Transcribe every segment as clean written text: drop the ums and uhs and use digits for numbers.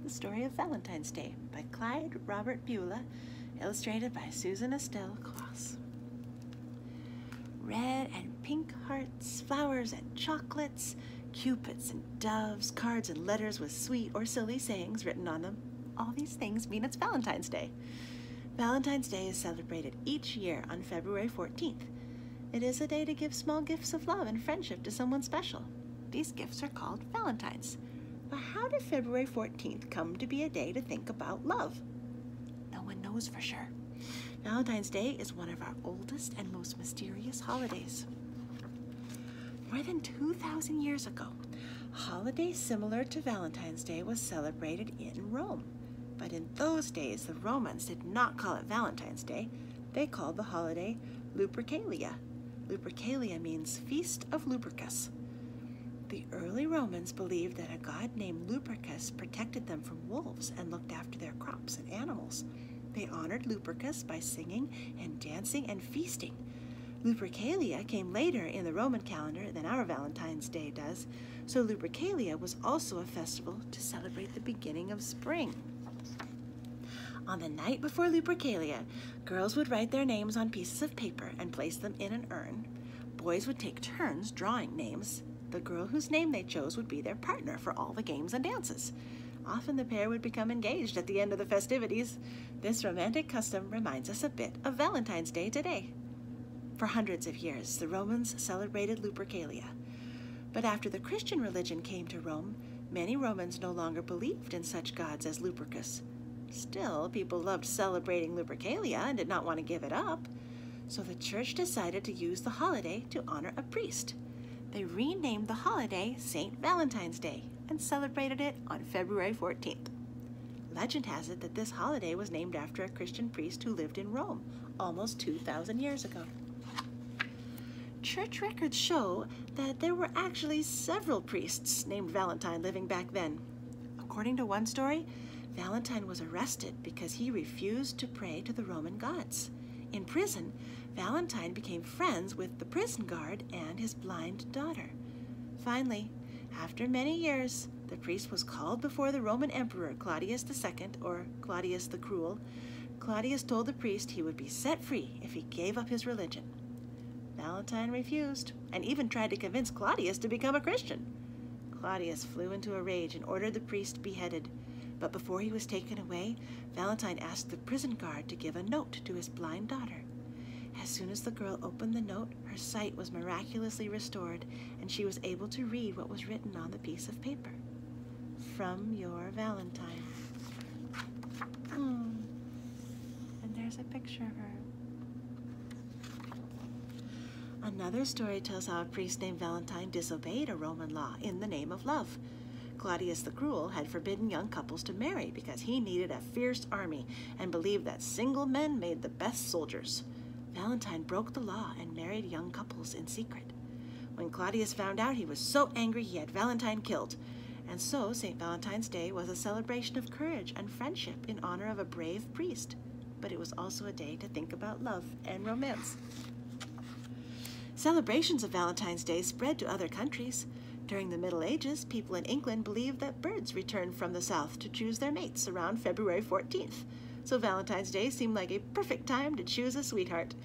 The Story of Valentine's Day by Clyde Robert Beulah, illustrated by Susan Estelle Kloss. Red and pink hearts, flowers and chocolates, cupids and doves, cards and letters with sweet or silly sayings written on them. All these things mean it's Valentine's Day. Valentine's Day is celebrated each year on February 14th. It is a day to give small gifts of love and friendship to someone special. These gifts are called Valentines. But how did February 14th come to be a day to think about love? No one knows for sure. Valentine's Day is one of our oldest and most mysterious holidays. More than 2,000 years ago, a holiday similar to Valentine's Day was celebrated in Rome. But in those days, the Romans did not call it Valentine's Day. They called the holiday Lupercalia. Lupercalia means Feast of Lupercus. The early Romans believed that a god named Lupercus protected them from wolves and looked after their crops and animals. They honored Lupercus by singing and dancing and feasting. Lupercalia came later in the Roman calendar than our Valentine's Day does, so Lupercalia was also a festival to celebrate the beginning of spring. On the night before Lupercalia, girls would write their names on pieces of paper and place them in an urn. Boys would take turns drawing names. The girl whose name they chose would be their partner for all the games and dances. Often the pair would become engaged at the end of the festivities. This romantic custom reminds us a bit of Valentine's Day today. For hundreds of years, the Romans celebrated Lupercalia. But after the Christian religion came to Rome, many Romans no longer believed in such gods as Lupercus. Still, people loved celebrating Lupercalia and did not want to give it up. So the church decided to use the holiday to honor a priest. They renamed the holiday St. Valentine's Day and celebrated it on February 14th. Legend has it that this holiday was named after a Christian priest who lived in Rome almost 2,000 years ago. Church records show that there were actually several priests named Valentine living back then. According to one story, Valentine was arrested because he refused to pray to the Roman gods. In prison, Valentine became friends with the prison guard and his blind daughter. Finally, after many years, the priest was called before the Roman Emperor Claudius II, or Claudius the Cruel. Claudius told the priest he would be set free if he gave up his religion. Valentine refused and even tried to convince Claudius to become a Christian. Claudius flew into a rage and ordered the priest beheaded. But before he was taken away, Valentine asked the prison guard to give a note to his blind daughter. As soon as the girl opened the note, her sight was miraculously restored, and she was able to read what was written on the piece of paper. From your Valentine. And there's a picture of her. Another story tells how a priest named Valentine disobeyed a Roman law in the name of love. Claudius the Cruel had forbidden young couples to marry because he needed a fierce army and believed that single men made the best soldiers. Valentine broke the law and married young couples in secret. When Claudius found out, he was so angry he had Valentine killed. And so St. Valentine's Day was a celebration of courage and friendship in honor of a brave priest. But it was also a day to think about love and romance. Celebrations of Valentine's Day spread to other countries. During the Middle Ages, people in England believed that birds returned from the south to choose their mates around February 14th. So Valentine's Day seemed like a perfect time to choose a sweetheart.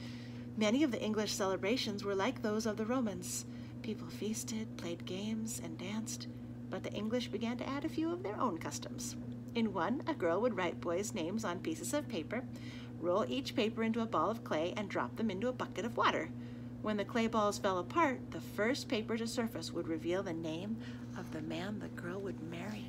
Many of the English celebrations were like those of the Romans. People feasted, played games, and danced. But the English began to add a few of their own customs. In one, a girl would write boys' names on pieces of paper, roll each paper into a ball of clay, and drop them into a bucket of water. When the clay balls fell apart, the first paper to surface would reveal the name of the man the girl would marry.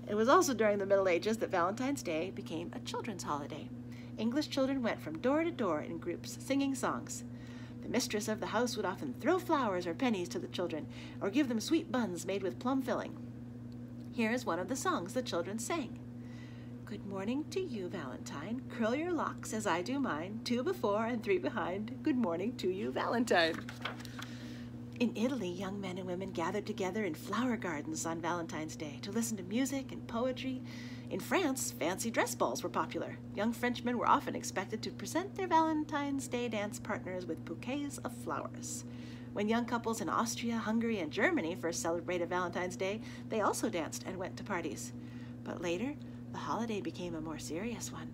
It was also during the Middle Ages that Valentine's Day became a children's holiday. English children went from door to door in groups, singing songs. The mistress of the house would often throw flowers or pennies to the children, or give them sweet buns made with plum filling. Here is one of the songs the children sang. Good morning to you, Valentine. Curl your locks as I do mine, 2 before and 3 behind. Good morning to you, Valentine. In Italy, young men and women gathered together in flower gardens on Valentine's Day to listen to music and poetry. In France, fancy dress balls were popular. Young Frenchmen were often expected to present their Valentine's Day dance partners with bouquets of flowers. When young couples in Austria, Hungary, and Germany first celebrated Valentine's Day, they also danced and went to parties. But later, the holiday became a more serious one.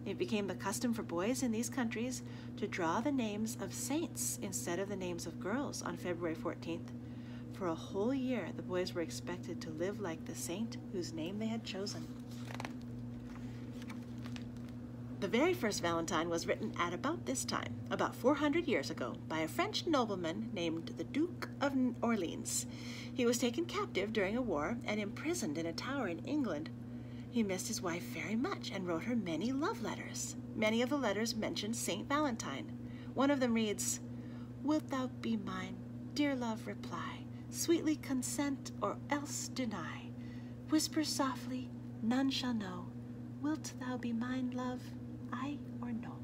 It became the custom for boys in these countries to draw the names of saints instead of the names of girls on February 14th. For a whole year, the boys were expected to live like the saint whose name they had chosen. The very first Valentine was written at about this time, about 400 years ago, by a French nobleman named the Duke of Orleans. He was taken captive during a war and imprisoned in a tower in England. He missed his wife very much and wrote her many love letters. Many of the letters mention Saint Valentine. One of them reads, "Wilt thou be mine? Dear love, reply. Sweetly consent or else deny. Whisper softly, none shall know. Wilt thou be mine, love? Aye or no?"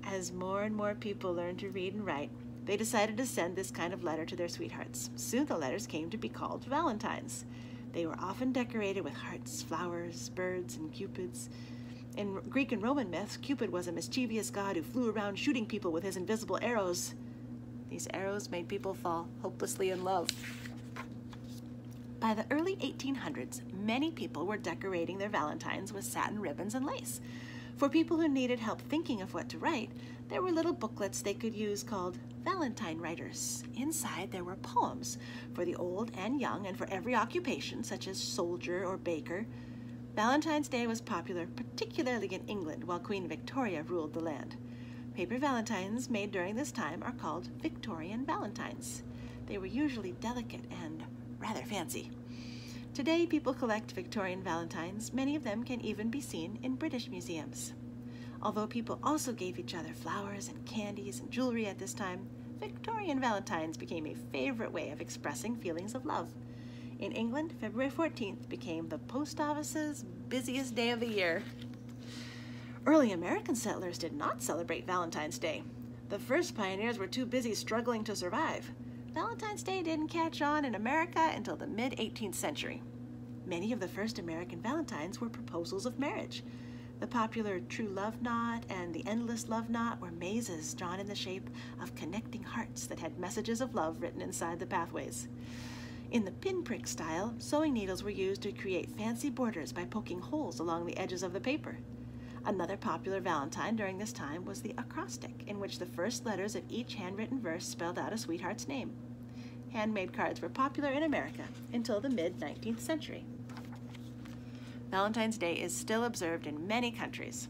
As more and more people learned to read and write, they decided to send this kind of letter to their sweethearts. Soon the letters came to be called Valentines. They were often decorated with hearts, flowers, birds, and cupids. In Greek and Roman myths, Cupid was a mischievous god who flew around shooting people with his invisible arrows. These arrows made people fall hopelessly in love. By the early 1800s, many people were decorating their Valentines with satin ribbons and lace. For people who needed help thinking of what to write, there were little booklets they could use called Valentine Writers. Inside there were poems for the old and young and for every occupation, such as soldier or baker. Valentine's Day was popular particularly in England while Queen Victoria ruled the land. Paper valentines made during this time are called Victorian valentines. They were usually delicate and rather fancy. Today, people collect Victorian valentines. Many of them can even be seen in British museums. Although people also gave each other flowers and candies and jewelry at this time, Victorian valentines became a favorite way of expressing feelings of love. In England, February 14th became the post office's busiest day of the year. Early American settlers did not celebrate Valentine's Day. The first pioneers were too busy struggling to survive. Valentine's Day didn't catch on in America until the mid-18th century. Many of the first American Valentines were proposals of marriage. The popular True Love Knot and the Endless Love Knot were mazes drawn in the shape of connecting hearts that had messages of love written inside the pathways. In the pinprick style, sewing needles were used to create fancy borders by poking holes along the edges of the paper. Another popular Valentine during this time was the acrostic, in which the first letters of each handwritten verse spelled out a sweetheart's name. Handmade cards were popular in America until the mid-19th century. Valentine's Day is still observed in many countries,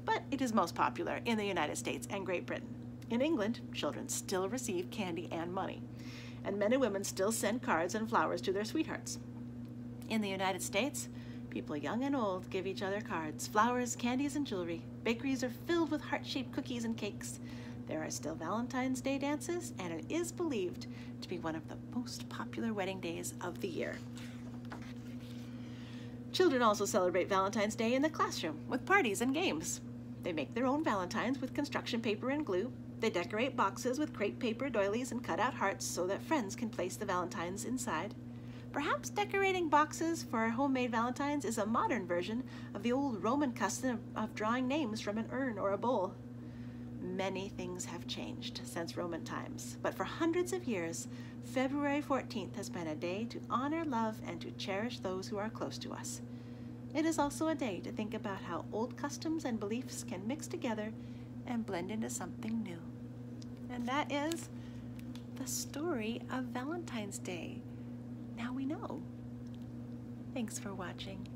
but it is most popular in the United States and Great Britain. In England, children still receive candy and money, and men and women still send cards and flowers to their sweethearts. In the United States, people young and old give each other cards, flowers, candies, and jewelry. Bakeries are filled with heart-shaped cookies and cakes. There are still Valentine's Day dances, and it is believed to be one of the most popular wedding days of the year. Children also celebrate Valentine's Day in the classroom with parties and games. They make their own Valentines with construction paper and glue. They decorate boxes with crepe paper doilies and cut out hearts so that friends can place the Valentines inside. Perhaps decorating boxes for homemade Valentines is a modern version of the old Roman custom of drawing names from an urn or a bowl. Many things have changed since Roman times, but for hundreds of years, February 14th has been a day to honor love and to cherish those who are close to us. It is also a day to think about how old customs and beliefs can mix together and blend into something new. And that is the story of Valentine's Day. Now we know. Thanks for watching.